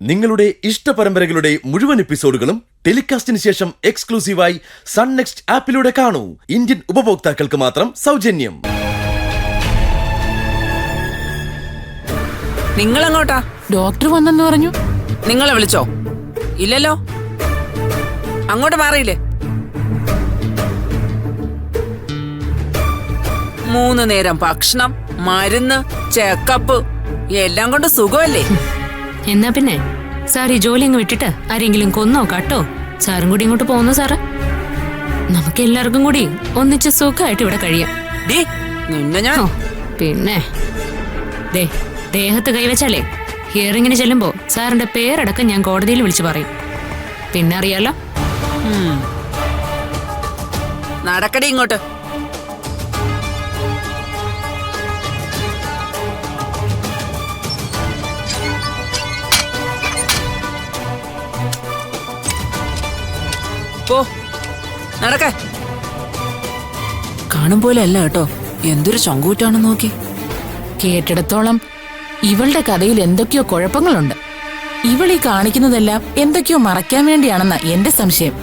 നിങ്ങളുടെ ഇഷ്ട പരമ്പരകളുടെ മുഴുവൻ എപ്പിസോഡുകളും ടെലികാസ്റ്റിന് ശേഷം എക്സ്ക്ലൂസീവായി സൺ നെക്സ്റ്റ് ആപ്പിലൂടെ കാണൂ. ഇന്ത്യൻ ഉപഭോക്താക്കൾക്ക് മാത്രം സൗജന്യം. നിങ്ങൾ എങ്ങോട്ടാ? ഡോക്ടർ വന്നെന്ന് പറഞ്ഞു. നിങ്ങളെ വിളിച്ചോ? ഇല്ലല്ലോ. അങ്ങോട്ട് മാറിയില്ലേ? 3 നേരം ഭക്ഷണം, മരുന്ന്, ചെക്കപ്പ് എല്ലാം കൊണ്ട് സുഖമല്ലേ? എന്നാ പിന്നെ സാർ ഈ ജോലി അങ്ങ് വിട്ടിട്ട് ആരെങ്കിലും കൊന്നോ കട്ടോ സാറും കൂടി ഇങ്ങോട്ട് പോകുന്നു സാറ്. നമുക്ക് എല്ലാവർക്കും കൂടി ഒന്നിച്ച് സുഖമായിട്ട് ഇവിടെ കഴിയാം. നിന്നെ ഞാൻ പിന്നെ ദേഹത്ത് കൈവച്ചാലേ ഹിയറിങ്ങിന് ചെല്ലുമ്പോ സാറിന്റെ പേരടക്കം ഞാൻ കോടതിയിൽ വിളിച്ചു പറയും. പിന്നെ അറിയാലോ. നടക്കടി ഇങ്ങോട്ട്. പോ, നടക്ക. കാണും പോലെ അല്ല കേട്ടോ, എന്തൊരു ചങ്കൂറ്റാണെന്ന് നോക്കി. കേട്ടിടത്തോളം ഇവളുടെ കഥയിൽ എന്തൊക്കെയോ കുഴപ്പങ്ങളുണ്ട്. ഇവളീ കാണിക്കുന്നതെല്ലാം എന്തൊക്കെയോ മറയ്ക്കാൻ വേണ്ടിയാണെന്ന എന്റെ സംശയം.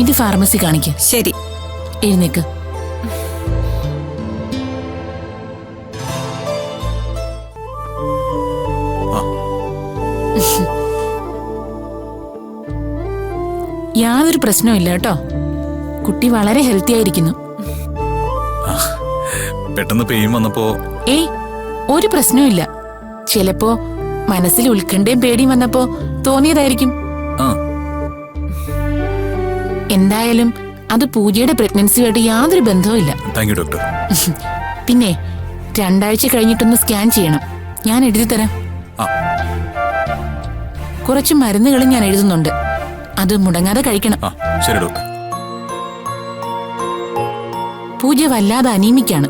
ഇത് ഫാർമസി കാണിക്ക്. ശരി, എഴുന്നേക്ക്. യാതൊരു പ്രശ്നവും ഇല്ല കേട്ടോ. കുട്ടി വളരെ ഹെൽത്തി ആയിരിക്കുന്നു. പെട്ടെന്ന് പെയിൻ വന്നപ്പോ ഒരു പ്രശ്നവും ഇല്ല. ചിലപ്പോ മനസ്സിൽ ഉത്കണ്ഠയും പേടിയും വന്നപ്പോ തോന്നിയതായിരിക്കും. എന്തായാലും അത് പൂജയുടെ പ്രഗ്നൻസിയുമായിട്ട് യാതൊരു ബന്ധവും ഇല്ല. ഡോക്ടർ. പിന്നെ 2 ആഴ്ച കഴിഞ്ഞിട്ടൊന്ന് സ്കാൻ ചെയ്യണം. ഞാൻ എഴുതി തരാം. കുറച്ച് മരുന്നുകൾ ഞാൻ എഴുതുന്നുണ്ട്, അത് മുടങ്ങാതെ കഴിക്കണം. ശരി ഡോക്ടർ. പൂജ വല്ലാതെ അനീമിക്കാണ്,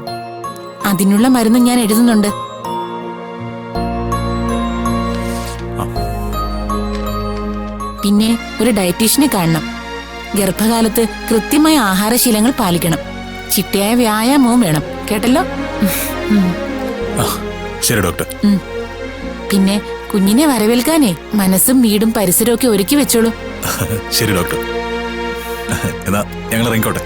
അതിനുള്ള മരുന്ന് ഞാൻ എഴുതുന്നുണ്ട്. പിന്നെ ഒരു ഡയറ്റീഷ്യനെ കാണണം. ഗർഭകാലത്ത് കൃത്യമായ ആഹാരശീലങ്ങൾ പാലിക്കണം. ചിട്ടയായ വ്യായാമവും വേണം. കേട്ടല്ലോ? ശരി ഡോക്ടർ. പിന്നെ കുഞ്ഞിനെ വരവേൽക്കാനേ മനസ്സും വീടും പരിസരവും ഒക്കെ ഒരുക്കി വെച്ചോളൂ. ശരി ഡോക്ടർ. എന്നാ ഞങ്ങൾ ഇറങ്ങിക്കോട്ടെ.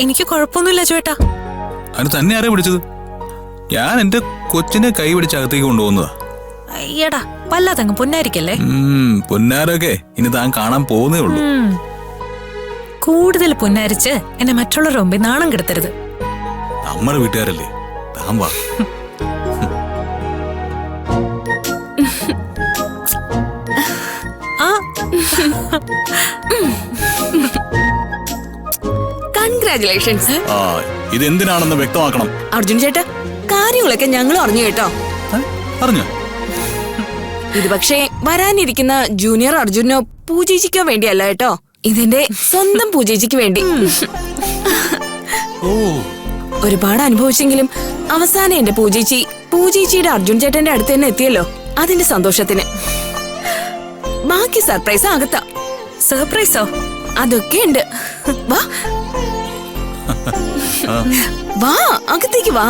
എനിക്ക് കുഴപ്പമൊന്നുമില്ല ചേട്ടാ. അതിന് തന്നെ ആരാ പിടിച്ചത്? ഞാൻ എന്റെ കൊച്ചിനെ കൈ പിടിച്ച് അകത്തേക്ക് കൊണ്ടുപോകുന്നതാ. അയ്യടാ, വല്ലാതങ്ങ് പൊന്നായിരിക്കല്ലേ. പൊന്നാരൊക്കെ ഇനി താൻ കാണാൻ പോകുന്നേ ഉള്ളൂ. കൂടുതൽ പൊന്നാരിച്ച് എന്നെ മറ്റുള്ളവരുടെ മുമ്പിൽ നാണം കെടുത്തരുത്. നമ്മുടെ വീട്ടുകാരല്ലേ, താൻ വാ. കൺഗ്രാറ്റുലേഷൻസ്. ഇതെന്തിനാണെന്ന് വ്യക്തമാക്കണം. അർജുൻ ചേട്ടാ, കാര്യങ്ങളൊക്കെ ഞങ്ങൾ അറിഞ്ഞു കേട്ടോ. അറിഞ്ഞോ? ഇത് പക്ഷേ വരാനിരിക്കുന്ന ജൂനിയർ അർജുനോ പൂജേച്ചിക്കോ വേണ്ടിയല്ല കേട്ടോ, ഇതിന്റെ സ്വന്തം പൂജേച്ചിക്ക് വേണ്ടി. ഒരുപാട് അനുഭവിച്ചെങ്കിലും അവസാനം എന്റെ പൂജേച്ചിയുടെ അർജുൻ ചേട്ടന്റെ അടുത്ത് തന്നെ എത്തിയല്ലോ. അതിന്റെ സന്തോഷത്തിന്. ബാക്കി സർപ്രൈസ് അകത്താ. സർപ്രൈസോ? അതൊക്കെ ഉണ്ട്. വാ വാ, അകത്തേക്ക് വാ.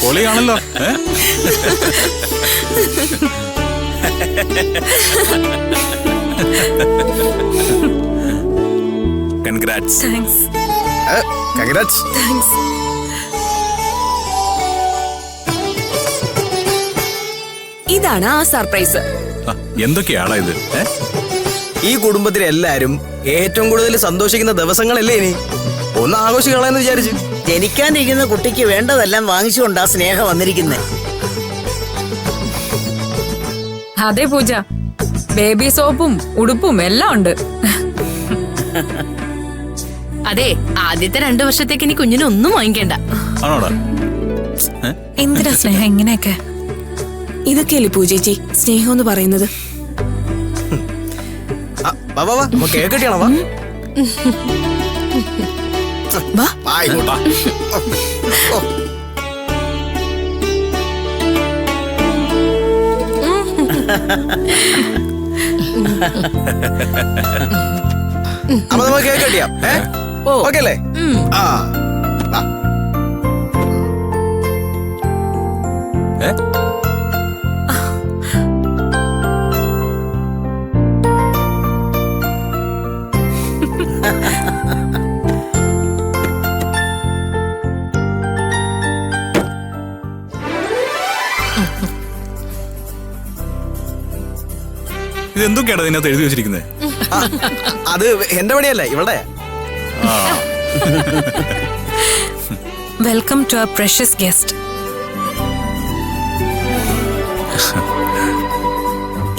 പൊളിയാണല്ലോ. Congrats. Thanks. Congrats. Thanks. ഇതാണ് ആ സർപ്രൈസ്. ആ, എന്തൊക്കെയാളാ ഇത്? ഈ കുടുംബത്തിലെ എല്ലാരും ഏറ്റവും കൂടുതൽ സന്തോഷിക്കുന്ന ദിവസങ്ങളല്ലേ ഇനി? ഒന്ന് ആഘോഷിക്കളയെന്ന് വിചാരിച്ചു. ജനിക്കാനിരിക്കുന്ന കുട്ടിക്ക് വേണ്ടതെല്ലാം വാങ്ങിച്ചുകൊണ്ടാ സ്നേഹം വന്നിരിക്കുന്നത്. അതെ പൂജ, ബേബി സോപ്പും ഉടുപ്പും എല്ലാം ഉണ്ട്. അതെ, ആദ്യത്തെ 2 വർഷത്തേക്ക് ഇനി കുഞ്ഞിനെ ഒന്നും വാങ്ങിക്കണ്ട. ആണോടാ? എന്തിനാ സ്നേഹം ഇങ്ങനെയൊക്കെ? ഇതൊക്കെയല്ലേ പൂജേച്ചി സ്നേഹം എന്ന് പറയുന്നത്? വാ വാ വാ, കേക്ക് കെട്ടിയാണോ? വാ വാ. ആയിക്കോട്ടാ. അപ്പൊ നമുക്ക് കേക്ക് കെട്ടിയാം. ഓക്കെ അല്ലേ? ആ വാ. ഏ? ഇതെന്തൊക്കെയാണ് ഇതിനകത്ത് എഴുതി വെച്ചിരിക്കുന്നത്? അത് എന്റെ പണിയല്ല, ഇവിടെ. Welcome to our precious guest.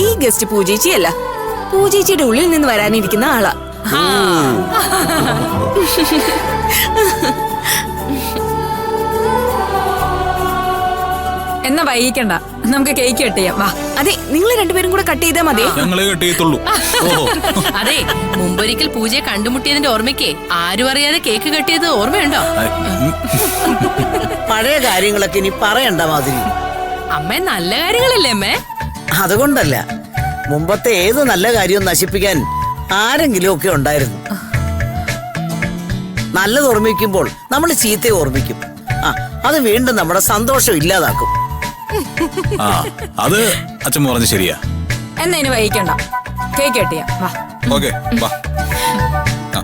ഈ ഗസ്റ്റ് പൂജേച്ചിയല്ല, പൂജേച്ചിയുടെ ഉള്ളിൽ നിന്ന് വരാനിരിക്കുന്ന ആളാ. എന്നാ വൈകിക്കണ്ട, നമുക്ക് കേക്ക് കട്ട് ചെയ്യാം. വാ. അതെ, നിങ്ങൾ രണ്ടുപേരും കൂടെ കട്ട് ചെയ്താൽ മതി. ഞങ്ങളെ കെട്ടിയത്തുള്ളൂ. അതെ, മുമ്പൊരിക്കൽ പൂജയെ കണ്ടുമുട്ടിയതിന്റെ ഓർമ്മയ്ക്ക് ആരും അറിയാതെ കേക്ക് കട്ടിയത് ഓർമ്മയുണ്ടോ? പഴയ കാര്യങ്ങളൊക്കെ ഇനി പറയണ്ട മാതിരി. അമ്മ നല്ല കാര്യങ്ങളല്ലേ അമ്മേ? അതുകൊണ്ടല്ല, മുമ്പത്തെ ഏത് നല്ല കാര്യവും നശിപ്പിക്കാൻ ആരെങ്കിലും ഒക്കെ ഉണ്ടായിരുന്നു. നല്ലത് ഓർമ്മിക്കുമ്പോൾ നമ്മൾ ചീത്തയെ ഓർമ്മിക്കും. അത് വീണ്ടും നമ്മുടെ സന്തോഷം ഇല്ലാതാക്കും. ആ, അത് അച്ഛൻ പറഞ്ഞ് ശരിയാ. എന്നാ ഇനി വൈകിക്കണ്ട, കേക്ക് കട്ട് ചെയ്യാം. വാ. ഓക്കെ, വാ. ആ.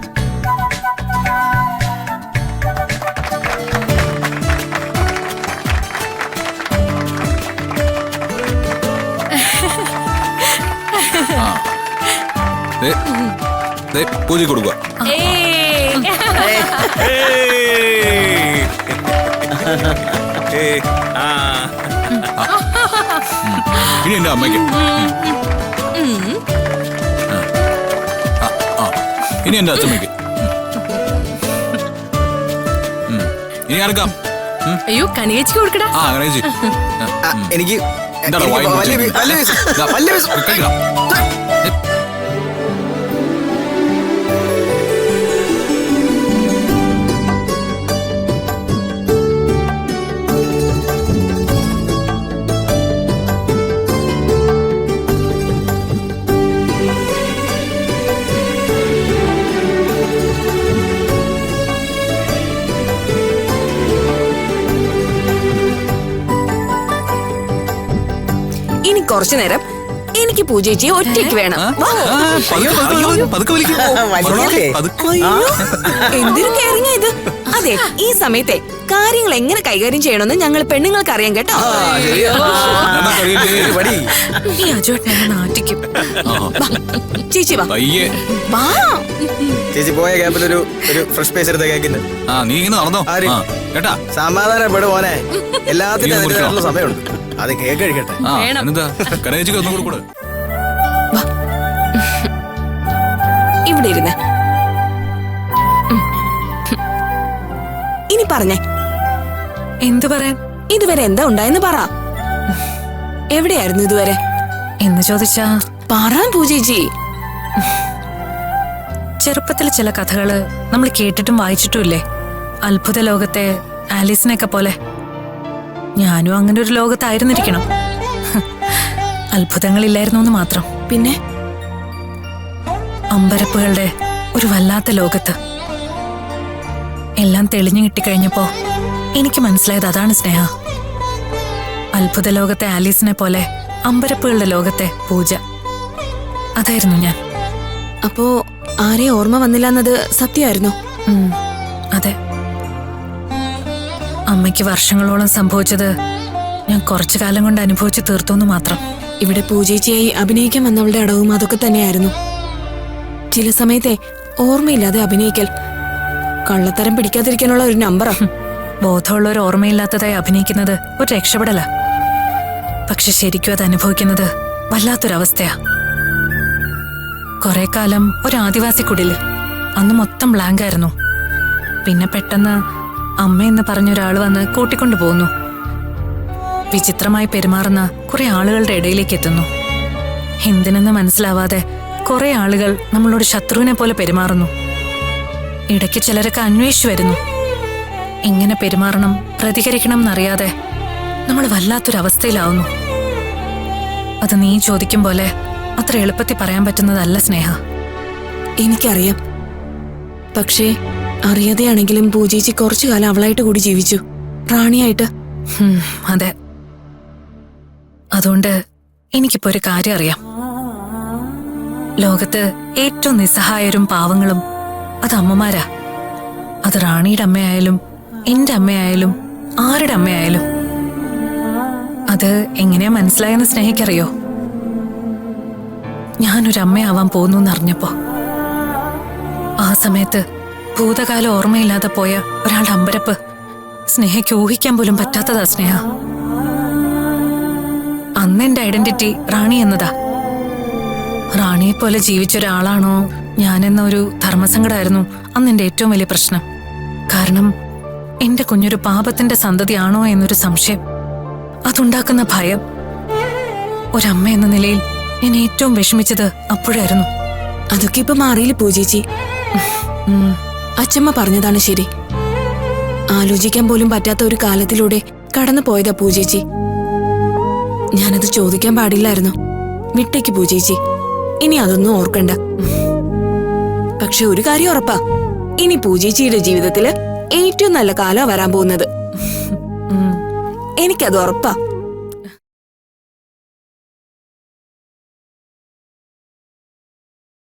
പൂജ കൊടുക്കുക. ഇനി എന്റെ അമ്മയ്ക്ക്. ഇനി എന്റെ അച്ഛമ്മയ്ക്ക്. ഇനി ആർക്കാം? അയ്യോ, കനികച്ചിക്ക് കൊടുക്കടാ. ആ, അങ്ങനെ ചേച്ചി. എനിക്ക് എന്താടാ എനിക്ക് വായി വലിയ മുറിച്ച്? വലിയ പീസ്, ദാ, വലിയ പീസ്. കഴിക്കണം. ഇനി കുറച്ചു നേരം എനിക്ക് പൂജേച്ചിയെ ഒറ്റയ്ക്ക് വേണം. വാ. പതുക്കെ വലിക്ക്. വലിയല്ലേ? പതുക്കെ. അയ്യോ, എന്തൊരു കെയറിങ്ങാ ഇത്. അതെ, ഈ സമയത്തെ കാര്യങ്ങൾ എങ്ങനെ കൈകാര്യം ചെയ്യണമെന്ന് ഞങ്ങൾ പെണ്ണുങ്ങൾക്ക് അറിയാം കേട്ടോ. എന്നാ കഴിയില്ലേ? പടി. ഈ അജുവേട്ടൻ എന്നെ നാട്ടിക്കും. ചേച്ചി വാ. പയ്യെ. വാ. ചേച്ചി പോയ ഗ്യാപ്പിൽ ഒരു ഫ്രഷ് പേസ് എടുത്ത കേക്കിന്. ആ, നീ ഇങ്ങനെ നടന്നോ. ആര്? ആ, കേട്ടാ. സമാധാനപ്പെടും മോനെ, എല്ലാത്തിനും നീ അതിൻ്റെതായിട്ടുള്ള മുറിക്കണം. സമയമുണ്ട്. അത് കേക്ക് കഴിക്കട്ടെ. ആ, എന്താ കടയേച്ചിക്ക് ഒന്നും കൂടെ. വാ. ഇവിടെ ഇരുന്ന് ഇനി പറഞ്ഞേ, എന്തു പറയാൻ? ഇതുവരെ എന്താ ഉണ്ടായെന്ന് പറ. എവിടെയായിരുന്നു ഇതുവരെ എന്ന് ചോദിച്ചാ പറയാൻ പൂജേച്ചി. ചെറുപ്പത്തിൽ ചില കഥകള് നമ്മൾ കേട്ടിട്ടും വായിച്ചിട്ടും ഇല്ലേ? അത്ഭുത ലോകത്തെ ആലീസിനെയൊക്കെ പോലെ ഞാനും അങ്ങനെ ഒരു ലോകത്തായിരുന്നിരിക്കണം. അത്ഭുതങ്ങളില്ലായിരുന്നു എന്ന് മാത്രം. പിന്നെ അമ്പരപ്പുകളുടെ ഒരു വല്ലാത്ത ലോകത്ത് എല്ലാം തെളിഞ്ഞു കിട്ടിക്കഴിഞ്ഞപ്പോ എനിക്ക് മനസ്സിലായത് അതാണ് സ്നേഹ. അത്ഭുത ലോകത്തെ ആലീസിനെ പോലെ അമ്പരപ്പുകളുടെ ലോകത്തെ പൂജ, അതായിരുന്നു ഞാൻ. അപ്പോ ആരെയും ഓർമ്മ വന്നില്ല എന്നത് സത്യമായിരുന്നു? അതെ. അമ്മയ്ക്ക് വർഷങ്ങളോളം സംഭവിച്ചത് ഞാൻ കുറച്ചു കാലം കൊണ്ട് അനുഭവിച്ച് തീർത്തോന്ന് മാത്രം. ഇവിടെ പൂജേച്ചിയായി അഭിനയിക്കാൻ വന്നവളുടെ അടവും അതൊക്കെ തന്നെയായിരുന്നു. ചില സമയത്തെ ഓർമ്മയില്ലാതെ അഭിനയിക്കൽ കള്ളത്തരം പിടിക്കാതിരിക്കാനുള്ള ഒരു നമ്പറാ. ബോധമുള്ളവർ ഓർമ്മയില്ലാത്തതായി അഭിനയിക്കുന്നത് ഒരു രക്ഷപ്പെടല. പക്ഷെ ശരിക്കും അത് അനുഭവിക്കുന്നത് വല്ലാത്തൊരവസ്ഥയാ. കുറെ കാലം ഒരു ആദിവാസി കുടില്, അന്ന് മൊത്തം ബ്ലാങ്ക് ആയിരുന്നു. പിന്നെ പെട്ടെന്ന് അമ്മയെന്ന് പറഞ്ഞൊരാൾ വന്ന് കൂട്ടിക്കൊണ്ടു പോകുന്നു. വിചിത്രമായി പെരുമാറുന്ന കുറെ ആളുകളുടെ ഇടയിലേക്ക് എത്തുന്നു. എന്തിനെന്ന് മനസ്സിലാവാതെ കുറെ ആളുകൾ നമ്മളോട് ശത്രുവിനെ പോലെ പെരുമാറുന്നു. ഇടയ്ക്ക് ചിലരൊക്കെ അന്വേഷിച്ചു വരുന്നു. എങ്ങനെ പെരുമാറണം, പ്രതികരിക്കണം എന്നറിയാതെ നമ്മൾ വല്ലാത്തൊരവസ്ഥയിലാവുന്നു. അത് നീ ചോദിക്കും പോലെ അത്ര എളുപ്പത്തിൽ പറയാൻ പറ്റുന്നതല്ല സ്നേഹ. എനിക്കറിയാം. പക്ഷേ അറിയാതെയാണെങ്കിലും പൂജേച്ചി കുറച്ചു കാലം അവളായിട്ട് കൂടി ജീവിച്ചു, റാണിയായിട്ട്. അതെ. അതുകൊണ്ട് എനിക്കിപ്പോ ഒരു കാര്യം അറിയാം. ലോകത്ത് ഏറ്റവും നിസ്സഹായരും പാവങ്ങളും അത് അമ്മമാരാ. അത് റാണിയുടെ അമ്മയായാലും എന്റെ അമ്മയായാലും ആരുടെ അമ്മയായാലും. അത് എങ്ങനെയാ മനസ്സിലായെന്ന് സ്നേഹിക്കറിയോ? ഞാനൊരു അമ്മയാവാൻ പോകുന്നു എന്നറിഞ്ഞപ്പോ ആ സമയത്ത് ഭൂതകാല ഓർമ്മയില്ലാതെ പോയ ഒരാളുടെ അമ്പരപ്പ് സ്നേഹയ്ക്ക് ഊഹിക്കാൻ പോലും പറ്റാത്തതാ സ്നേഹ. അന്ന് എന്റെ ഐഡന്റിറ്റി റാണി എന്നതാ. റാണിയെ പോലെ ജീവിച്ചൊരാളാണോ ഞാനെന്ന ഒരു ധർമ്മസങ്കടമായിരുന്നു അന്ന് എന്റെ ഏറ്റവും വലിയ പ്രശ്നം. കാരണം എന്റെ കുഞ്ഞൊരു പാപത്തിന്റെ സന്തതിയാണോ എന്നൊരു സംശയം, അതുണ്ടാക്കുന്ന ഭയം. ഒരമ്മ എന്ന നിലയിൽ ഞാൻ ഏറ്റവും വിഷമിച്ചത് അപ്പോഴായിരുന്നു. അതൊക്കെ ഇപ്പൊ മാറിയില്ല പൂജേച്ചി. അച്ചമ്മ പറഞ്ഞതാണ് ശരി. ആലോചിക്കാൻ പോലും പറ്റാത്ത ഒരു കാലത്തിലൂടെ കടന്നു പോയതാ പൂജേച്ചി. ഞാനത് ചോദിക്കാൻ പാടില്ലായിരുന്നു. വിട്ടേക്ക് പൂജേച്ചി, ഇനി അതൊന്നും ഓർക്കണ്ട. പക്ഷെ ഒരു കാര്യം ഉറപ്പാ, ഇനി പൂജേച്ചിയുടെ ജീവിതത്തില് ഏറ്റവും നല്ല കാലം വരാൻ പോകുന്നത്. എനിക്കത് ഉറപ്പാ.